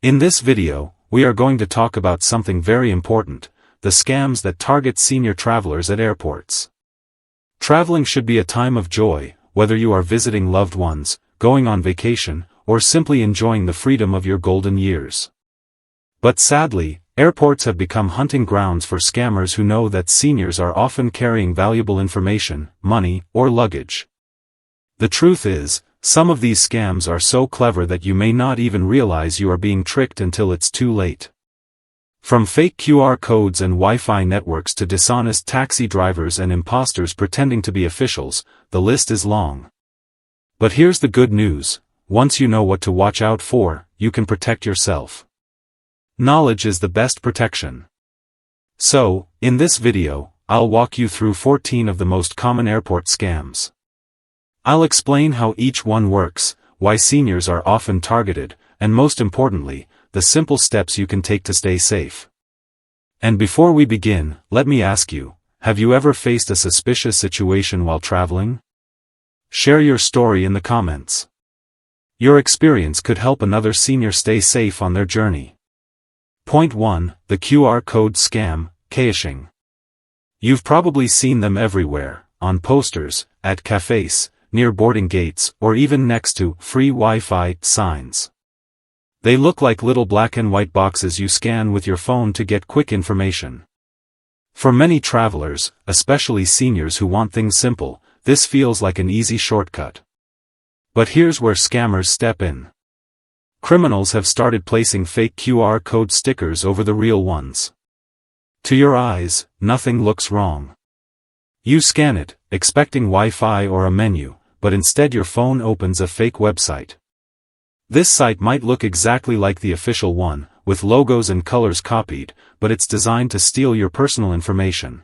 In this video, we are going to talk about something very important, the scams that target senior travelers at airports. Traveling should be a time of joy, whether you are visiting loved ones, going on vacation, or simply enjoying the freedom of your golden years. But sadly, airports have become hunting grounds for scammers who know that seniors are often carrying valuable information, money, or luggage. The truth is, some of these scams are so clever that you may not even realize you are being tricked until it's too late. From fake QR codes and Wi-Fi networks to dishonest taxi drivers and imposters pretending to be officials, the list is long. But here's the good news: once you know what to watch out for, you can protect yourself. Knowledge is the best protection. So, in this video, I'll walk you through 14 of the most common airport scams. I'll explain how each one works, why seniors are often targeted, and most importantly, the simple steps you can take to stay safe. And before we begin, let me ask you, have you ever faced a suspicious situation while traveling? Share your story in the comments. Your experience could help another senior stay safe on their journey. Point 1. The QR code scam, caching. You've probably seen them everywhere, on posters, at cafes, near boarding gates, or even next to free Wi-Fi signs. They look like little black and white boxes you scan with your phone to get quick information. For many travelers, especially seniors who want things simple, this feels like an easy shortcut. But here's where scammers step in. Criminals have started placing fake QR code stickers over the real ones. To your eyes, nothing looks wrong. You scan it, expecting Wi-Fi or a menu, but instead your phone opens a fake website. This site might look exactly like the official one, with logos and colors copied, but it's designed to steal your personal information.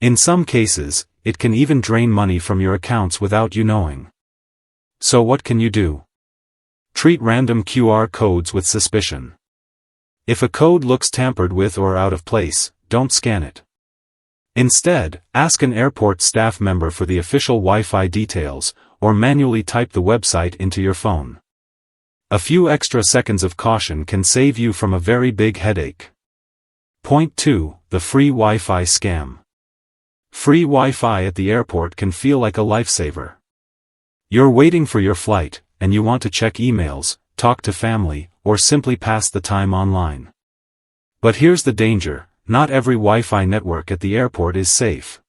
In some cases, it can even drain money from your accounts without you knowing. So what can you do? Treat random QR codes with suspicion. If a code looks tampered with or out of place, don't scan it. Instead, ask an airport staff member for the official Wi-Fi details, or manually type the website into your phone. A few extra seconds of caution can save you from a very big headache. Point 2. The free Wi-Fi scam. Free Wi-Fi at the airport can feel like a lifesaver. You're waiting for your flight, and you want to check emails, talk to family, or simply pass the time online. But here's the danger: not every Wi-Fi network at the airport is safe.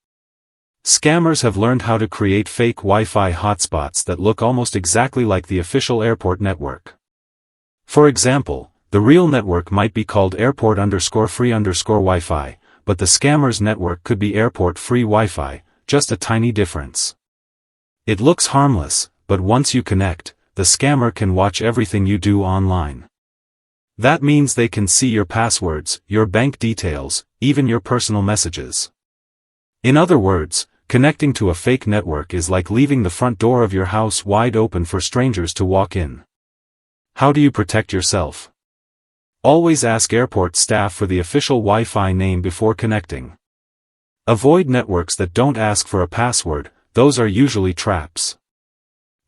Scammers have learned how to create fake Wi-Fi hotspots that look almost exactly like the official airport network. For example, the real network might be called airport_free_Wi-Fi, but the scammer's network could be airport free Wi-Fi, just a tiny difference. It looks harmless, but once you connect, the scammer can watch everything you do online. That means they can see your passwords, your bank details, even your personal messages. In other words, connecting to a fake network is like leaving the front door of your house wide open for strangers to walk in. How do you protect yourself? Always ask airport staff for the official Wi-Fi name before connecting. Avoid networks that don't ask for a password, those are usually traps.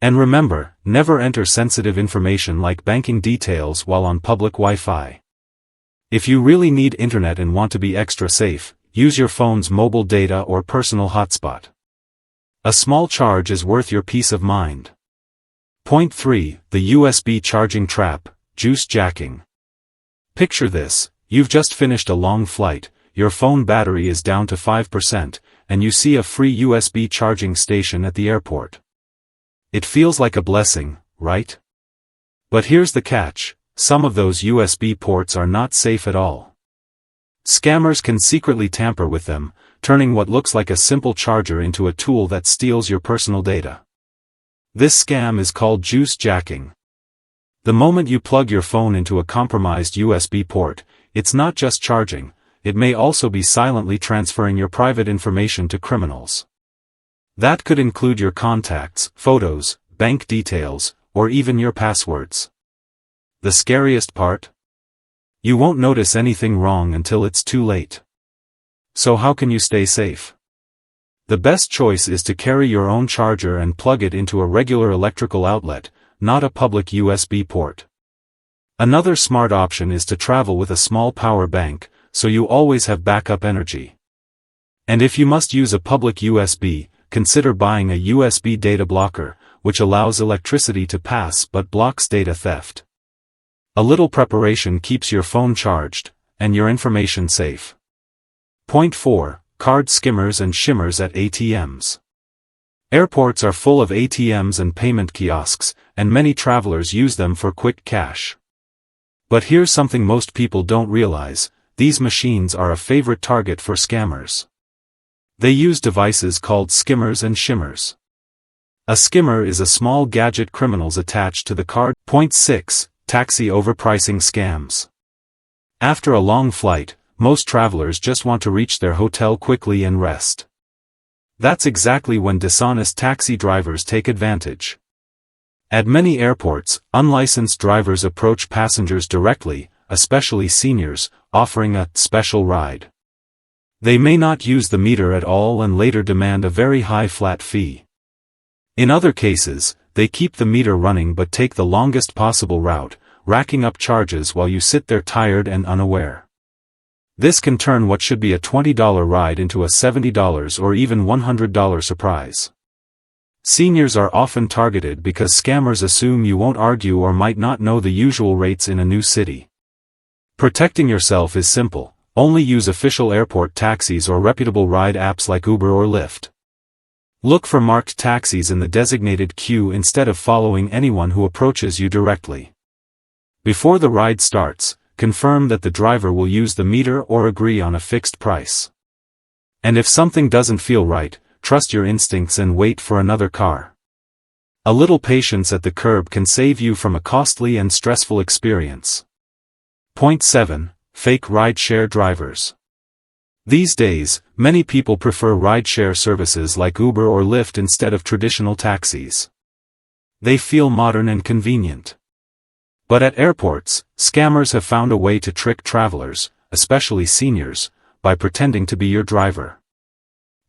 And remember, never enter sensitive information like banking details while on public Wi-Fi. If you really need internet and want to be extra safe, use your phone's mobile data or personal hotspot. A small charge is worth your peace of mind. Point 3. The USB charging trap, juice jacking. Picture this: you've just finished a long flight, your phone battery is down to 5%, and you see a free USB charging station at the airport. It feels like a blessing, right? But here's the catch: some of those USB ports are not safe at all. Scammers can secretly tamper with them, turning what looks like a simple charger into a tool that steals your personal data. This scam is called juice jacking. The moment you plug your phone into a compromised USB port, it's not just charging, it may also be silently transferring your private information to criminals. That could include your contacts, photos, bank details, or even your passwords. The scariest part? You won't notice anything wrong until it's too late. So how can you stay safe? The best choice is to carry your own charger and plug it into a regular electrical outlet, not a public USB port. Another smart option is to travel with a small power bank, so you always have backup energy. And if you must use a public USB, consider buying a USB data blocker, which allows electricity to pass but blocks data theft. A little preparation keeps your phone charged, and your information safe. Point 4. Card skimmers and shimmers at ATMs. Airports are full of ATMs and payment kiosks, and many travelers use them for quick cash. But here's something most people don't realize: these machines are a favorite target for scammers. They use devices called skimmers and shimmers. A skimmer is a small gadget criminals attach to the card. Point 6. Taxi overpricing scams. After a long flight, most travelers just want to reach their hotel quickly and rest. That's exactly when dishonest taxi drivers take advantage. At many airports, unlicensed drivers approach passengers directly, especially seniors, offering a special ride. They may not use the meter at all and later demand a very high flat fee. In other cases, they keep the meter running but take the longest possible route, racking up charges while you sit there tired and unaware. This can turn what should be a $20 ride into a $70 or even $100 surprise. Seniors are often targeted because scammers assume you won't argue or might not know the usual rates in a new city. Protecting yourself is simple: only use official airport taxis or reputable ride apps like Uber or Lyft. Look for marked taxis in the designated queue instead of following anyone who approaches you directly. Before the ride starts, confirm that the driver will use the meter or agree on a fixed price. And if something doesn't feel right, trust your instincts and wait for another car. A little patience at the curb can save you from a costly and stressful experience. Point 7. Fake rideshare drivers. These days, many people prefer rideshare services like Uber or Lyft instead of traditional taxis. They feel modern and convenient. But at airports, scammers have found a way to trick travelers, especially seniors, by pretending to be your driver.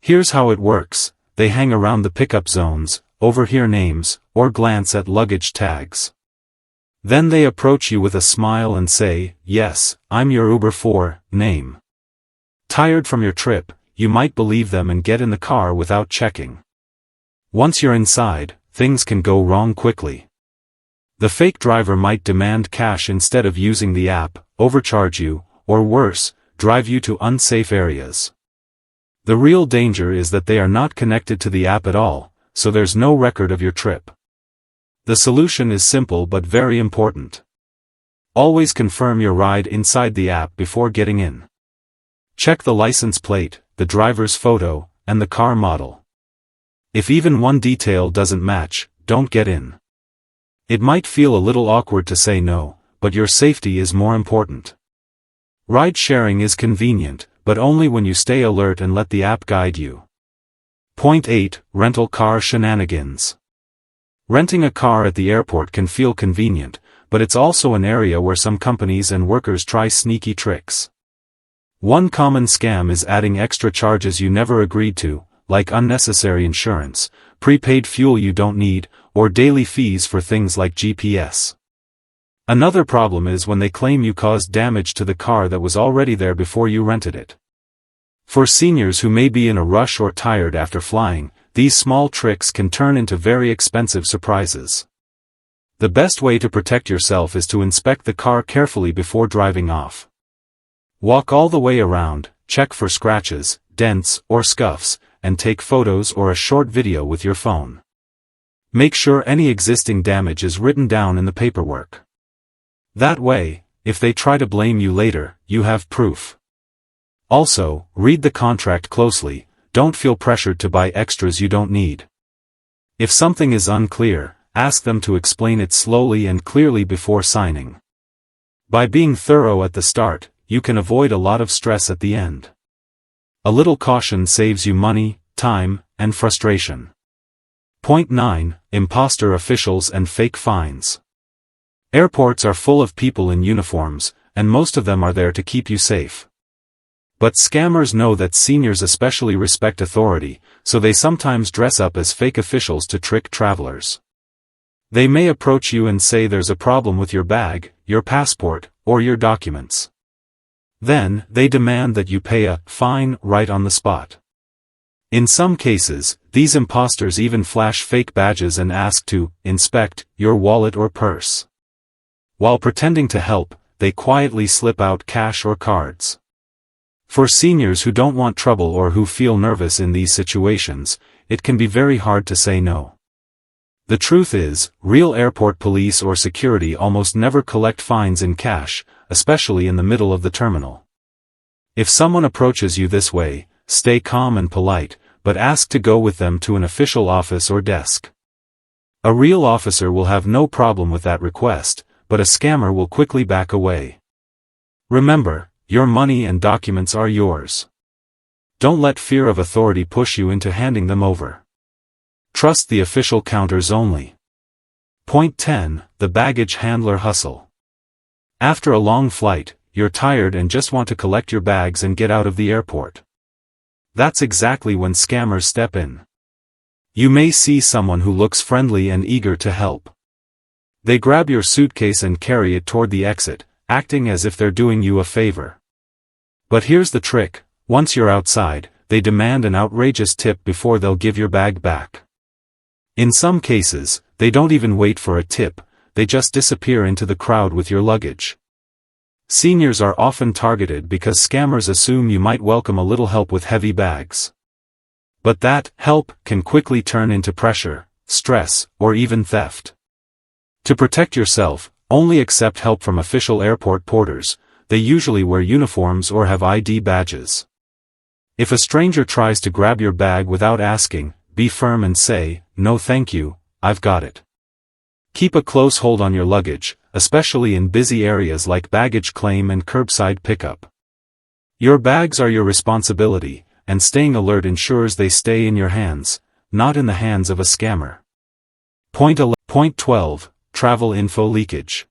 Here's how it works: they hang around the pickup zones, overhear names, or glance at luggage tags. Then they approach you with a smile and say, "Yes, I'm your Uber for name." Tired from your trip, you might believe them and get in the car without checking. Once you're inside, things can go wrong quickly. The fake driver might demand cash instead of using the app, overcharge you, or worse, drive you to unsafe areas. The real danger is that they are not connected to the app at all, so there's no record of your trip. The solution is simple but very important. Always confirm your ride inside the app before getting in. Check the license plate, the driver's photo, and the car model. If even one detail doesn't match, don't get in. It might feel a little awkward to say no, but your safety is more important. Ride sharing is convenient, but only when you stay alert and let the app guide you. Point 8. Rental car shenanigans. Renting a car at the airport can feel convenient, but it's also an area where some companies and workers try sneaky tricks. One common scam is adding extra charges you never agreed to, like unnecessary insurance, prepaid fuel you don't need, or daily fees for things like GPS. Another problem is when they claim you caused damage to the car that was already there before you rented it. For seniors who may be in a rush or tired after flying, these small tricks can turn into very expensive surprises. The best way to protect yourself is to inspect the car carefully before driving off. Walk all the way around, check for scratches, dents, or scuffs, and take photos or a short video with your phone. Make sure any existing damage is written down in the paperwork. That way, if they try to blame you later, you have proof. Also, read the contract closely. Don't feel pressured to buy extras you don't need. If something is unclear, ask them to explain it slowly and clearly before signing. By being thorough at the start, you can avoid a lot of stress at the end. A little caution saves you money, time, and frustration. Point 9. Impostor officials and fake fines. Airports are full of people in uniforms, and most of them are there to keep you safe. But scammers know that seniors especially respect authority, so they sometimes dress up as fake officials to trick travelers. They may approach you and say there's a problem with your bag, your passport, or your documents. Then, they demand that you pay a fine right on the spot. In some cases, these imposters even flash fake badges and ask to inspect your wallet or purse. While pretending to help, they quietly slip out cash or cards. For seniors who don't want trouble or who feel nervous in these situations, it can be very hard to say no. The truth is, real airport police or security almost never collect fines in cash, especially in the middle of the terminal. If someone approaches you this way, stay calm and polite, but ask to go with them to an official office or desk. A real officer will have no problem with that request, but a scammer will quickly back away. Remember, your money and documents are yours. Don't let fear of authority push you into handing them over. Trust the official counters only. Point 10. The baggage handler hustle. After a long flight, you're tired and just want to collect your bags and get out of the airport. That's exactly when scammers step in. You may see someone who looks friendly and eager to help. They grab your suitcase and carry it toward the exit, acting as if they're doing you a favor. But here's the trick: once you're outside, they demand an outrageous tip before they'll give your bag back. In some cases, they don't even wait for a tip, they just disappear into the crowd with your luggage. Seniors are often targeted because scammers assume you might welcome a little help with heavy bags. But that help can quickly turn into pressure, stress, or even theft. To protect yourself, only accept help from official airport porters. They usually wear uniforms or have ID badges. If a stranger tries to grab your bag without asking, be firm and say, "No thank you, I've got it." Keep a close hold on your luggage, especially in busy areas like baggage claim and curbside pickup. Your bags are your responsibility, and staying alert ensures they stay in your hands, not in the hands of a scammer. Point 12. Travel info leakage.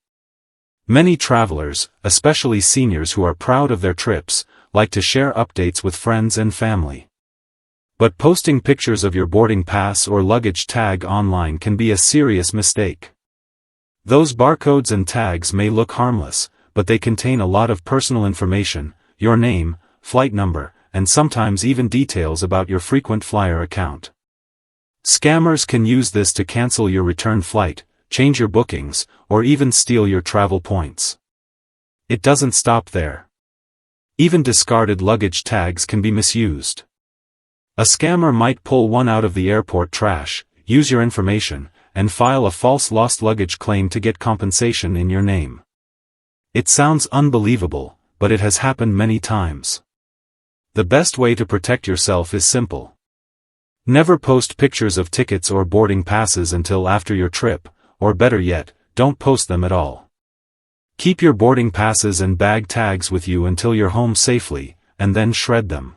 Many travelers, especially seniors who are proud of their trips, like to share updates with friends and family. But posting pictures of your boarding pass or luggage tag online can be a serious mistake. Those barcodes and tags may look harmless, but they contain a lot of personal information, your name, flight number, and sometimes even details about your frequent flyer account. Scammers can use this to cancel your return flight, change your bookings, or even steal your travel points. It doesn't stop there. Even discarded luggage tags can be misused. A scammer might pull one out of the airport trash, use your information, and file a false lost luggage claim to get compensation in your name. It sounds unbelievable, but it has happened many times. The best way to protect yourself is simple. Never post pictures of tickets or boarding passes until after your trip, or better yet, don't post them at all. Keep your boarding passes and bag tags with you until you're home safely, and then shred them.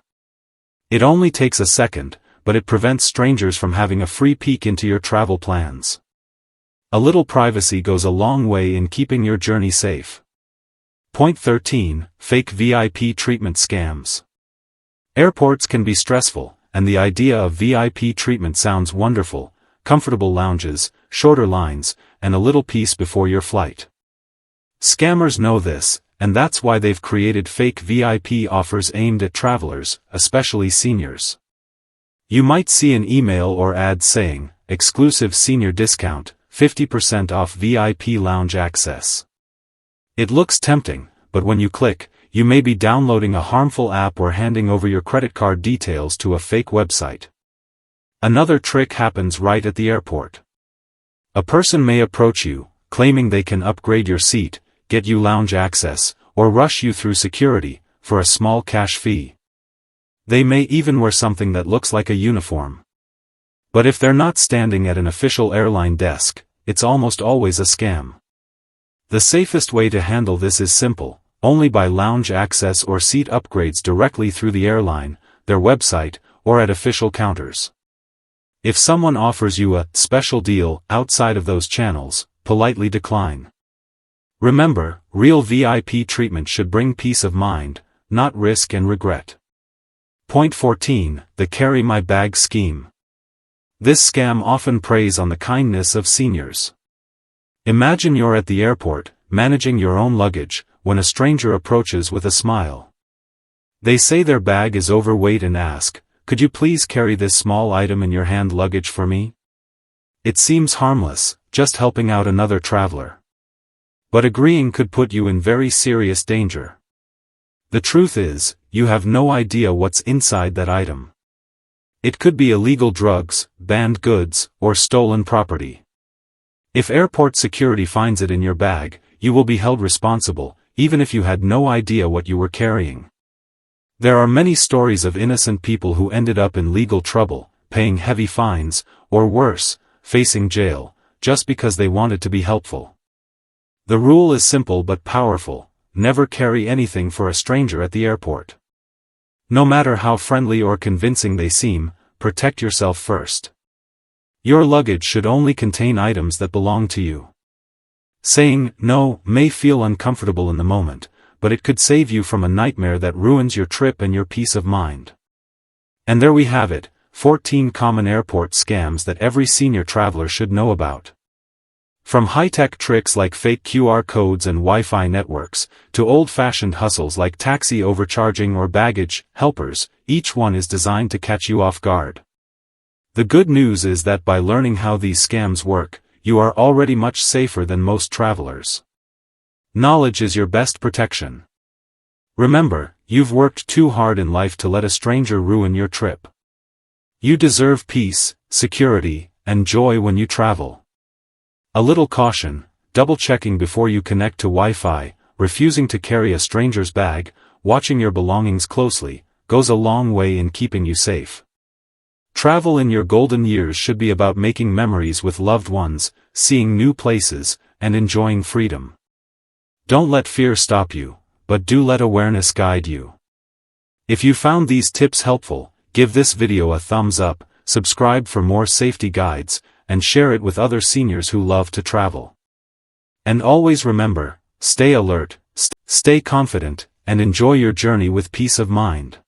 It only takes a second, but it prevents strangers from having a free peek into your travel plans. A little privacy goes a long way in keeping your journey safe. Point 13. Fake VIP treatment scams. Airports can be stressful, and the idea of VIP treatment sounds wonderful: comfortable lounges, shorter lines, and a little peace before your flight. Scammers know this, and that's why they've created fake VIP offers aimed at travelers, especially seniors. You might see an email or ad saying, "Exclusive senior discount, 50% off VIP lounge access." It looks tempting, but when you click, you may be downloading a harmful app or handing over your credit card details to a fake website. Another trick happens right at the airport. A person may approach you, claiming they can upgrade your seat, get you lounge access, or rush you through security, for a small cash fee. They may even wear something that looks like a uniform. But if they're not standing at an official airline desk, it's almost always a scam. The safest way to handle this is simple: only buy lounge access or seat upgrades directly through the airline, their website, or at official counters. If someone offers you a special deal outside of those channels, politely decline. Remember, real VIP treatment should bring peace of mind, not risk and regret. Point 14. The carry my bag scheme. This scam often preys on the kindness of seniors. Imagine you're at the airport, managing your own luggage, when a stranger approaches with a smile. They say their bag is overweight and ask, "Could you please carry this small item in your hand luggage for me?" It seems harmless, just helping out another traveler. But agreeing could put you in very serious danger. The truth is, you have no idea what's inside that item. It could be illegal drugs, banned goods, or stolen property. If airport security finds it in your bag, you will be held responsible, even if you had no idea what you were carrying. There are many stories of innocent people who ended up in legal trouble, paying heavy fines, or worse, facing jail, just because they wanted to be helpful. The rule is simple but powerful: never carry anything for a stranger at the airport. No matter how friendly or convincing they seem, protect yourself first. Your luggage should only contain items that belong to you. Saying no may feel uncomfortable in the moment, but it could save you from a nightmare that ruins your trip and your peace of mind. And there we have it, 14 common airport scams that every senior traveler should know about. From high-tech tricks like fake QR codes and Wi-Fi networks, to old-fashioned hustles like taxi overcharging or baggage helpers, each one is designed to catch you off guard. The good news is that by learning how these scams work, you are already much safer than most travelers. Knowledge is your best protection. Remember, you've worked too hard in life to let a stranger ruin your trip. You deserve peace, security, and joy when you travel. A little caution, double-checking before you connect to Wi-Fi, refusing to carry a stranger's bag, watching your belongings closely, goes a long way in keeping you safe. Travel in your golden years should be about making memories with loved ones, seeing new places, and enjoying freedom. Don't let fear stop you, but do let awareness guide you. If you found these tips helpful, give this video a thumbs up, subscribe for more safety guides, and share it with other seniors who love to travel. And always remember, stay alert, stay confident, and enjoy your journey with peace of mind.